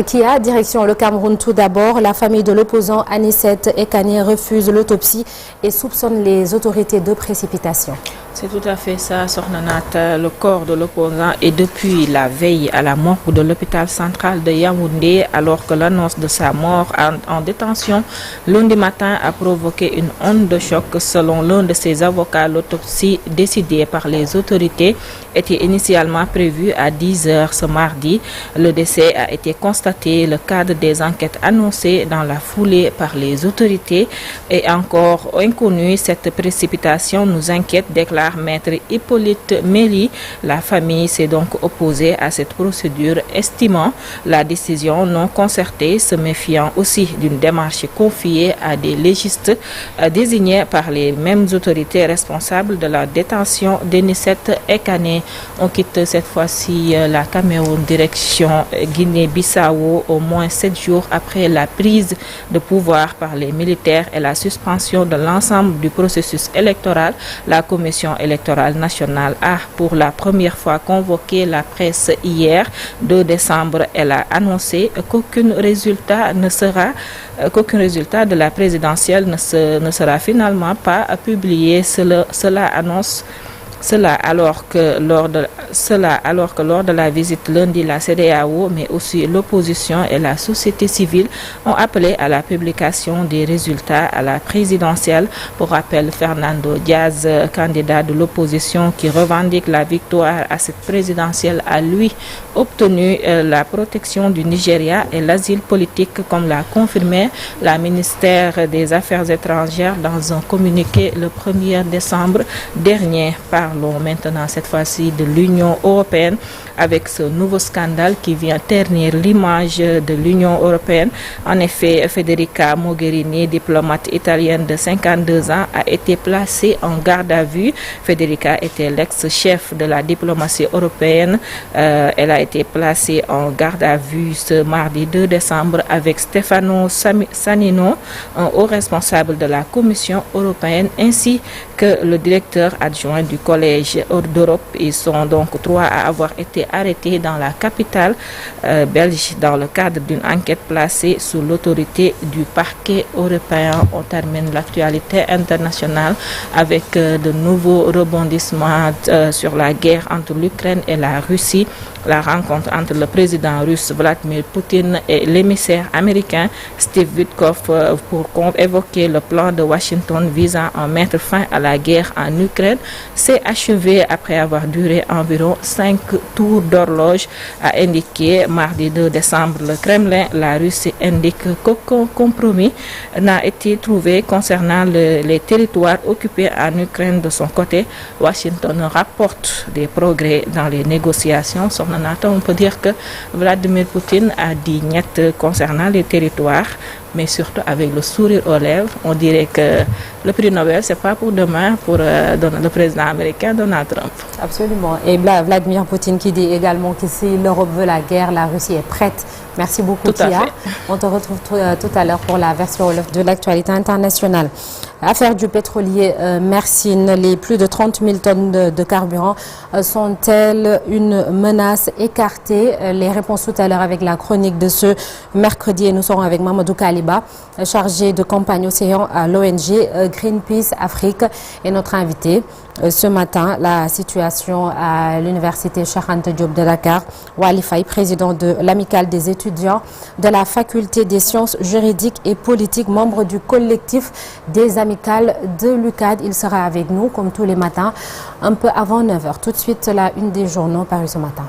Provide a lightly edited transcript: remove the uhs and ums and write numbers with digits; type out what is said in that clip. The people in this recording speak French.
Kia, direction le Cameroun tout d'abord. La famille de l'opposant Anicette Ekane refuse l'autopsie et soupçonne les autorités de précipitation. C'est tout à fait ça, Sornanat. Le corps de l'opposant est depuis la veille à la morgue de l'hôpital central de Yaoundé, alors que l'annonce de sa mort en détention lundi matin a provoqué une onde de choc. Selon l'un de ses avocats, l'autopsie décidée par les autorités était initialement prévue à 10 h ce mardi. Le décès a été constaté. Le cadre des enquêtes annoncées dans la foulée par les autorités est encore inconnu. Cette précipitation nous inquiète, déclare Maître Hippolyte Méli. La famille s'est donc opposée à cette procédure, estimant la décision non concertée, se méfiant aussi d'une démarche confiée à des légistes désignés par les mêmes autorités responsables de la détention d'Anicette Ekane. On quitte cette fois-ci la Cameroun direction Guinée-Bissau au moins 7 jours après la prise de pouvoir par les militaires et la suspension de l'ensemble du processus électoral. La commission électorale nationale a pour la première fois convoqué la presse hier, 2 décembre. Elle a annoncé qu'aucun résultat de la présidentielle ne sera finalement pas publié. Cela alors que lors de la visite lundi, la CEDEAO, mais aussi l'opposition et la société civile ont appelé à la publication des résultats à la présidentielle. Pour rappel, Fernando Diaz, candidat de l'opposition qui revendique la victoire à cette présidentielle, a lui obtenu la protection du Nigeria et l'asile politique, comme l'a confirmé la ministère des Affaires étrangères dans un communiqué le 1er décembre dernier. Parlons maintenant cette fois-ci de l'Union européenne avec ce nouveau scandale qui vient ternir l'image de l'Union européenne. En effet, Federica Mogherini, diplomate italienne de 52 ans, a été placée en garde à vue. Federica était l'ex-chef de la diplomatie européenne. Elle a été placée en garde à vue ce mardi 2 décembre avec Stefano Sanino, un haut responsable de la Commission européenne, ainsi que le directeur adjoint du Collège d'Europe. Ils sont donc 3 à avoir été arrêtés dans la capitale belge dans le cadre d'une enquête placée sous l'autorité du parquet européen. On termine l'actualité internationale avec de nouveaux rebondissements sur la guerre entre l'Ukraine et la Russie. La rencontre entre le président russe Vladimir Poutine et l'émissaire américain Steve Witkoff pour évoquer le plan de Washington visant à mettre fin à la guerre en Ukraine s'est achevé après avoir duré environ 5 tours d'horloge, a indiqué mardi 2 décembre le Kremlin. La Russie indique qu'aucun compromis n'a été trouvé concernant les territoires occupés en Ukraine. De son côté, Washington rapporte des progrès dans les négociations. On peut dire que Vladimir Poutine a dit niet concernant les territoires, mais surtout avec le sourire aux lèvres. On dirait que le prix Nobel, c'est pas pour demain pour le président américain Donald Trump. Absolument. Et Vladimir Poutine qui dit également que si l'Europe veut la guerre, la Russie est prête. Merci beaucoup, Tia. On te retrouve tout à l'heure pour la version de l'actualité internationale. Affaire du pétrolier Mersin, les plus de 30 000 tonnes de carburant sont-elles une menace écartée? Les réponses tout à l'heure avec la chronique de ce mercredi. Et nous serons avec Mamadou Kaliba, chargé de campagne océan à l'ONG Greenpeace Afrique, et notre invité. Ce matin, la situation à l'université Cheikh Anta Diop de Dakar. Wali Faye, président de l'amicale des étudiants de la faculté des sciences juridiques et politiques, membre du collectif des amicales de l'UCAD. Il sera avec nous comme tous les matins, un peu avant 9 h. Tout de suite, la une des journaux parus ce matin.